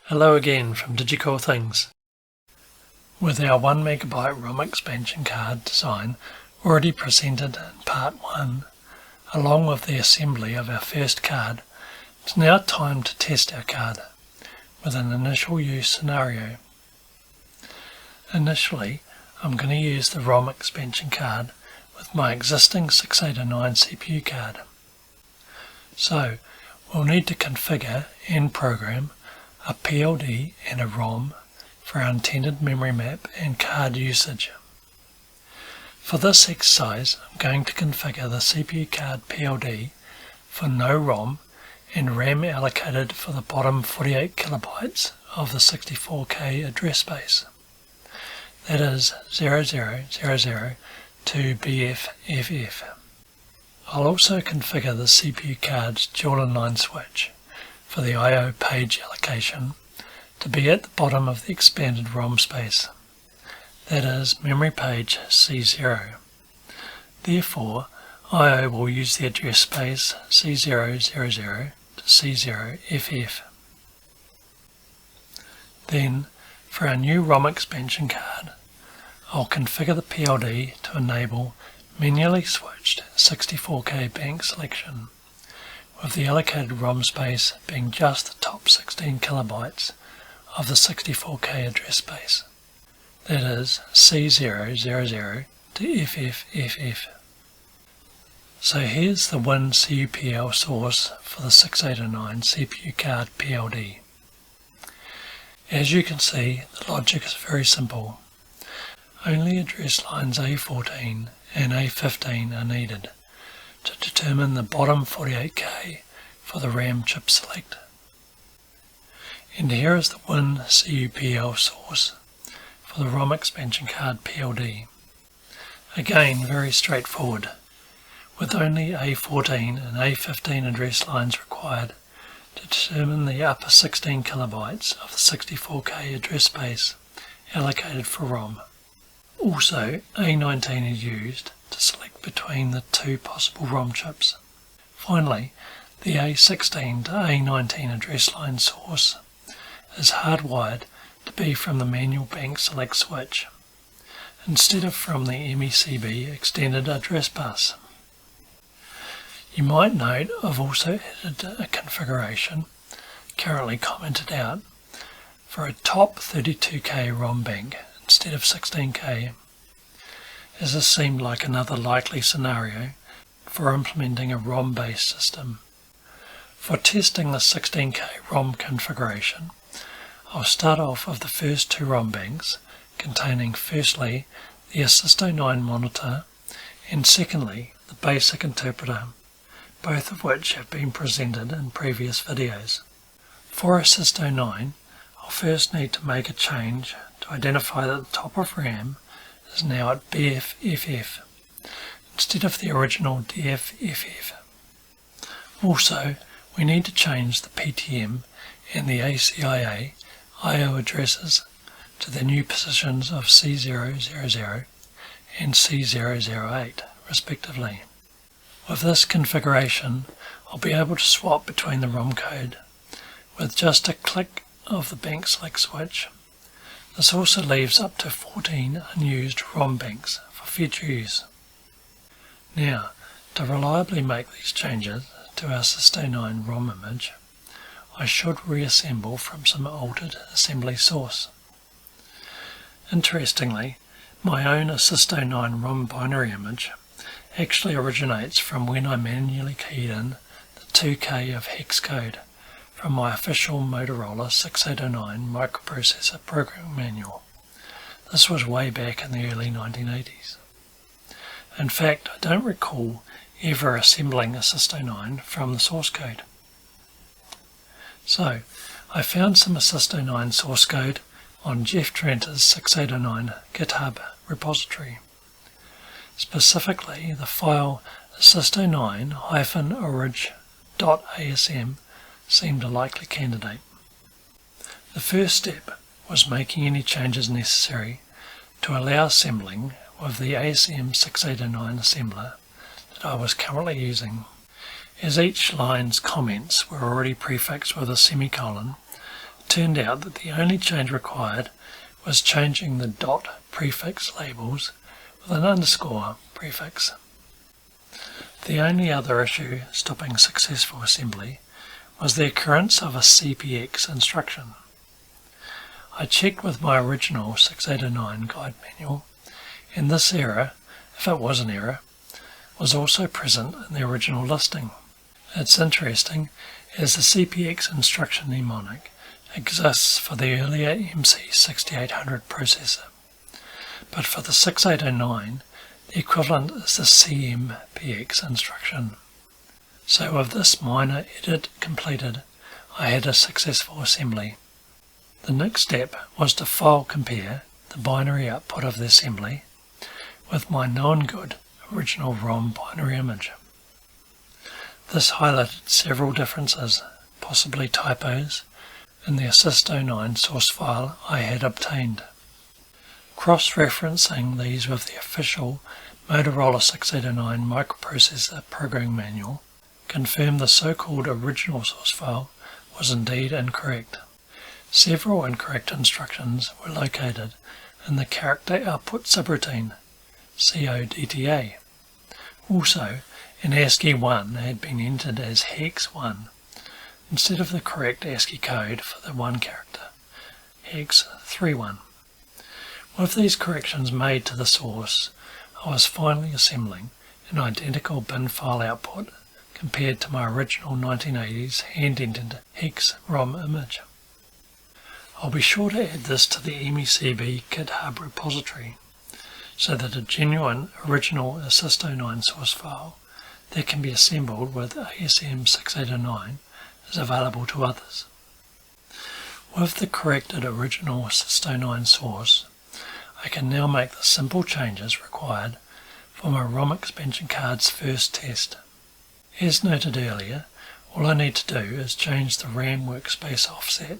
Hello again from Digicool Things. With our 1MB ROM expansion card design already presented in part 1, along with the assembly of our first card, it's now time to test our card with an initial use scenario. Initially, I'm going to use the ROM expansion card with my existing 6809 CPU card. So, we'll need to configure and program a PLD and a ROM for our intended memory map and card usage. For this exercise, I'm going to configure the CPU card PLD for no ROM and RAM allocated for the bottom 48 kilobytes of the 64K address space. That is 0000 to BFFF. I'll also configure the CPU card's dual inline switch for the I/O page allocation to be at the bottom of the expanded ROM space, that is memory page C0. Therefore, I/O will use the address space C000 to C0FF. Then, for our new ROM expansion card, I'll configure the PLD to enable manually switched 64K bank selection, with the allocated ROM space being just the top 16 kilobytes of the 64K address space, that is C000 to FFFF. So here's the WinCUPL source for the 6809 CPU card PLD. As you can see, the logic is very simple. Only address lines A14 and A15 are needed to determine the bottom 48K for the RAM chip select. And here is the WinCUPL source for the ROM expansion card PLD. Again, very straightforward, with only A14 and A15 address lines required to determine the upper 16 kilobytes of the 64K address space allocated for ROM. Also, A19 is used to select between the two possible ROM chips. Finally, the A16 to A19 address line source is hardwired to be from the manual bank select switch, instead of from the MECB extended address bus. You might note I've also added a configuration, currently commented out, for a top 32K ROM bank instead of 16K, as this seemed like another likely scenario for implementing a ROM-based system. For testing the 16K ROM configuration, I'll start off with the first two ROM banks, containing firstly the Assist09 monitor and secondly the basic interpreter, both of which have been presented in previous videos. For Assist09, I'll first need to make a change to identify that the top of RAM is now at BFFF instead of the original DFFF. Also, we need to change the PTM and the ACIA I/O addresses to their new positions of C000 and C008 respectively. With this configuration, I'll be able to swap between the ROM code with just a click of the bank select switch. This also leaves up to 14 unused ROM banks for future use. Now, to reliably make these changes to our Assist09 ROM image, I should reassemble from some altered assembly source. Interestingly, my own Assist09 ROM binary image actually originates from when I manually keyed in the 2K of hex code from my official Motorola 6809 microprocessor programming manual. This was way back in the early 1980s. In fact, I don't recall ever assembling Assist09 from the source code. So, I found some Assist09 source code on Jeff Tranter's 6809 GitHub repository. Specifically, the file assist09-orig.asm seemed a likely candidate. The first step was making any changes necessary to allow assembling with the ASM 6809 assembler that I was currently using. As each line's comments were already prefixed with a semicolon, turned out that the only change required was changing the dot prefix labels with an underscore prefix. The only other issue stopping successful assembly was the occurrence of a CPX instruction. I checked with my original 6809 guide manual, and this error, if it was an error, was also present in the original listing. It's interesting, as the CPX instruction mnemonic exists for the earlier MC6800 processor, but for the 6809 the equivalent is the CMPX instruction. So with this minor edit completed, I had a successful assembly. The next step was to file compare the binary output of the assembly with my known good original ROM binary image. This highlighted several differences, possibly typos, in the Assist09 source file I had obtained. Cross-referencing these with the official Motorola 6809 microprocessor programming manual confirmed the so-called original source file was indeed incorrect. Several incorrect instructions were located in the character output subroutine, CODTA. Also, an ASCII 1 had been entered as hex 1 instead of the correct ASCII code for the 1 character, hex 31. With these corrections made to the source, I was finally assembling an identical bin file output compared to my original 1980s hand-entered hex ROM image. I'll be sure to add this to the MECB GitHub repository so that a genuine original Assist09 source file that can be assembled with ASM 6809 is available to others. With the corrected original Assist09 source, I can now make the simple changes required for my ROM expansion card's first test. As noted earlier, all I need to do is change the RAM workspace offset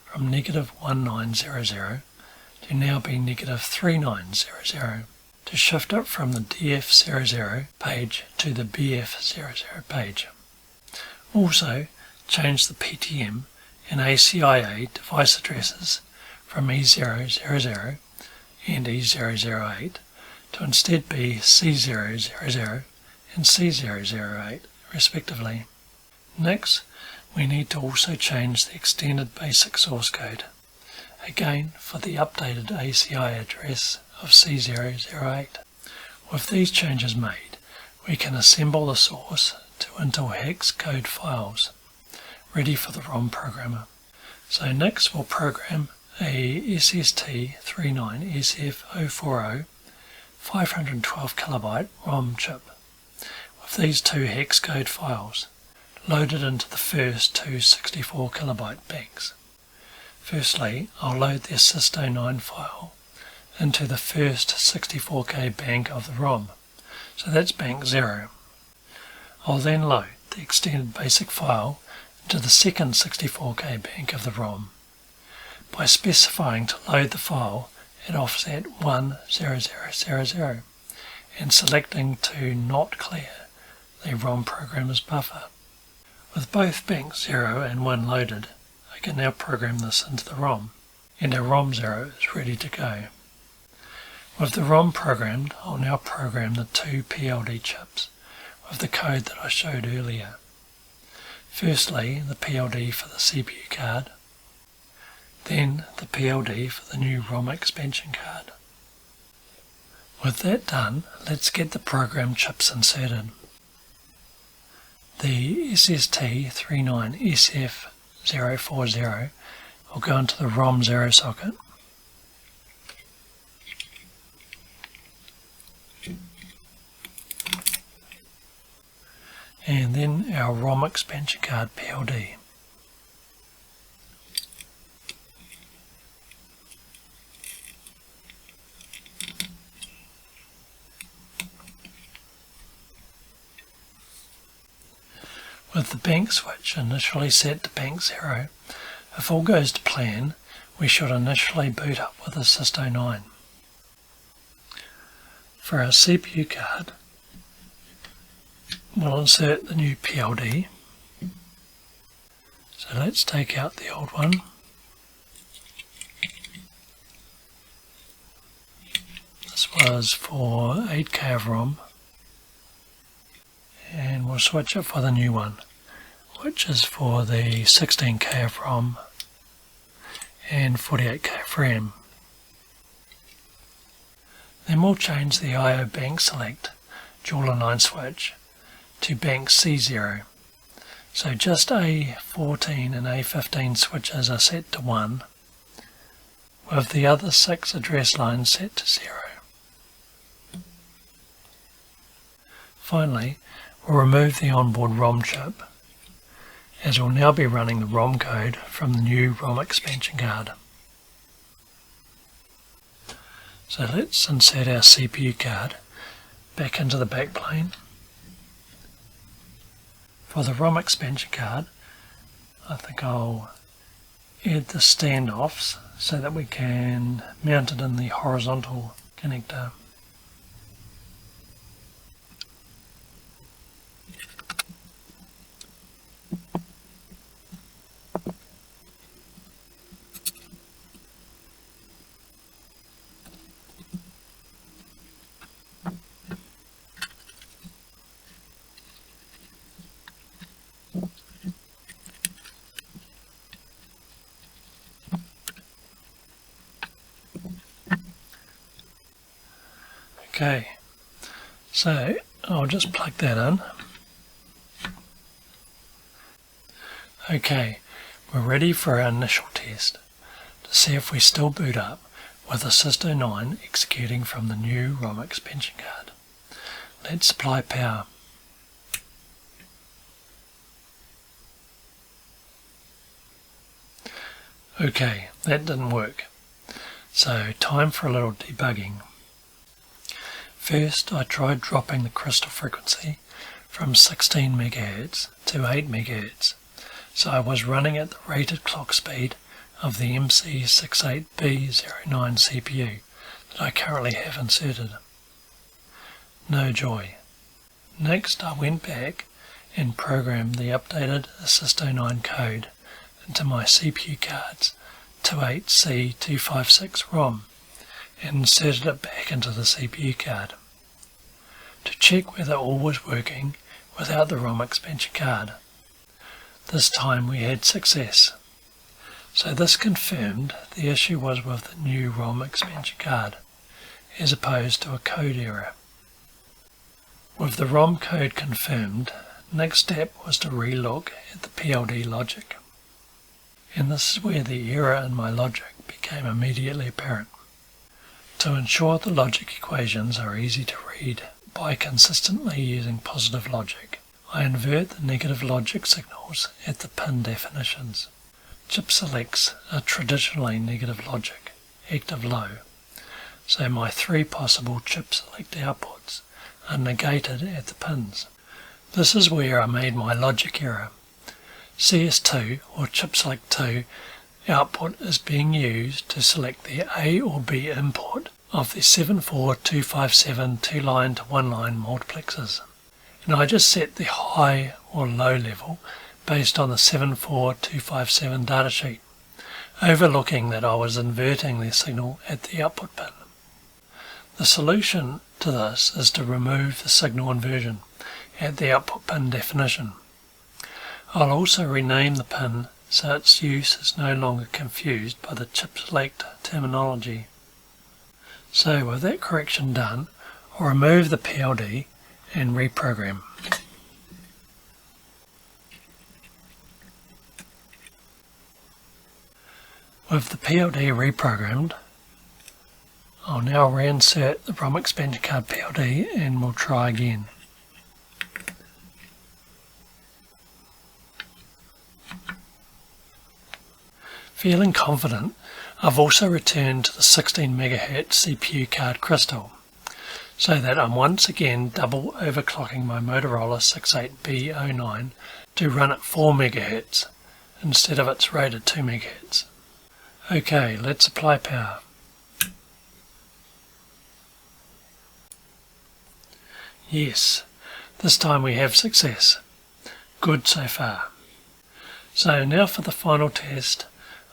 from -1900 to now be -3900 to shift it from the DF00 page to the BF00 page. Also, change the PTM and ACIA device addresses from E000 and E008 to instead be C000 and C008 respectively. Next, we need to also change the extended basic source code, again for the updated ACI address of C008. With these changes made, we can assemble the source to Intel hex code files, ready for the ROM programmer. So next we'll program a SST39SF040 512KB ROM chip with these two hex code files loaded into the first two 64KB banks. Firstly, I'll load the Assist09 file into the first 64K bank of the ROM, so that's bank 0. I'll then load the extended basic file into the second 64K bank of the ROM by specifying to load the file at offset 10000 and selecting to not clear the ROM programmer's buffer. With both bank 0 and 1 loaded, I can now program this into the ROM, and our ROM 0 is ready to go. With the ROM programmed, I'll now program the two PLD chips with the code that I showed earlier. Firstly, the PLD for the CPU card, then the PLD for the new ROM expansion card. With that done, let's get the program chips inserted. The SST39SF040 will go into the ROM 0 socket. And then our ROM expansion card PLD. With the bank switch initially set to bank 0, if all goes to plan, we should initially boot up with Assist09. For our CPU card, we'll insert the new PLD. So let's take out the old one this was for 8K of ROM, and we'll switch it for the new one, which is for the 16K of ROM and 48K of RAM. Then we'll change the I/O bank select dual align switch to bank C0. So just A14 and A15 switches are set to 1, with the other 6 address lines set to 0. Finally, we'll remove the onboard ROM chip, as we'll now be running the ROM code from the new ROM expansion card. So let's insert our CPU card back into the backplane. For the ROM expansion card, I think I'll add the standoffs so that we can mount it in the horizontal connector. Okay, so I'll just plug that in. Okay, we're ready for our initial test to see if we still boot up with the System9 executing from the new ROM expansion card. Let's apply power. Okay, that didn't work. So time for a little debugging. First, I tried dropping the crystal frequency from 16 MHz to 8 MHz, so I was running at the rated clock speed of the MC68B09 CPU that I currently have inserted. No joy. Next, I went back and programmed the updated System9 code into my CPU card's 28C256 ROM and inserted it back into the CPU card to check whether all was working without the ROM expansion card. This time we had success. So this confirmed the issue was with the new ROM expansion card, as opposed to a code error. With the ROM code confirmed, next step was to relook at the PLD logic. And this is where the error in my logic became immediately apparent. To ensure the logic equations are easy to read by consistently using positive logic, I invert the negative logic signals at the pin definitions. Chip selects are traditionally negative logic, active low, so my 3 possible chip select outputs are negated at the pins. This is where I made my logic error. CS2 or chip select 2 output is being used to select the A or B input of the 74257 2-line to 1-line multiplexers, and I just set the high or low level based on the 74257 datasheet, overlooking that I was inverting the signal at the output pin. The solution to this is to remove the signal inversion at the output pin definition. I'll also rename the pin so its use is no longer confused by the chip select terminology. So with that correction done, I'll remove the PLD and reprogram. With the PLD reprogrammed, I'll now reinsert the ROM expansion card PLD and we'll try again. Feeling confident, I've also returned to the 16 MHz CPU card crystal, so that I'm once again double overclocking my Motorola 68B09 to run at 4 MHz instead of its rated 2 MHz. Okay, let's apply power. Yes, this time we have success. Good so far. So now for the final test,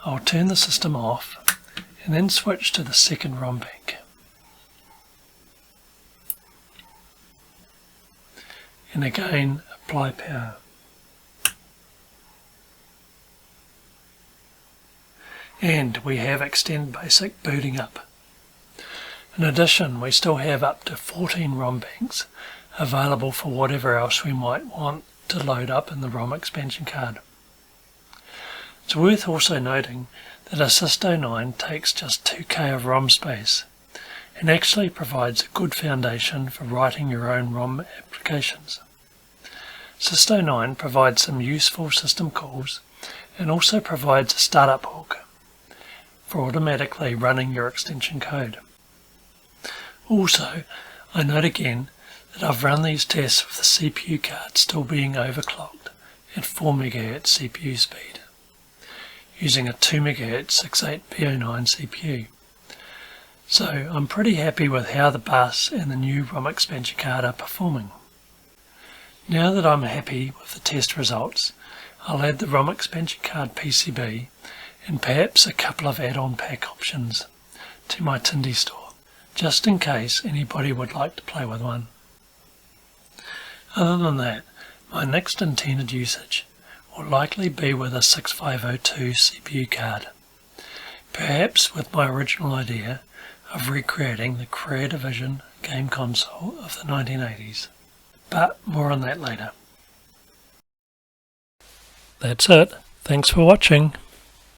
I'll turn the system off and then switch to the second ROM bank. and again apply power. And we have Extend Basic booting up. In addition, we still have up to 14 ROM banks available for whatever else we might want to load up in the ROM expansion card. It's worth also noting that a Systo9 takes just 2K of ROM space and actually provides a good foundation for writing your own ROM applications. Systo9 provides some useful system calls and also provides a startup hook for automatically running your extension code. Also, I note again that I've run these tests with the CPU card still being overclocked at 4 MHz CPU speed, using a 2 MHz 68B09 CPU. So I'm pretty happy with how the bus and the new ROM expansion card are performing. Now that I'm happy with the test results, I'll add the ROM expansion card PCB and perhaps a couple of add-on pack options to my Tindie store, just in case anybody would like to play with one. Other than that, my next intended usage will likely be with a 6502 CPU card, perhaps with my original idea of recreating the Creator-Vision game console of the 1980s, but more on that later. That's it. Thanks for watching.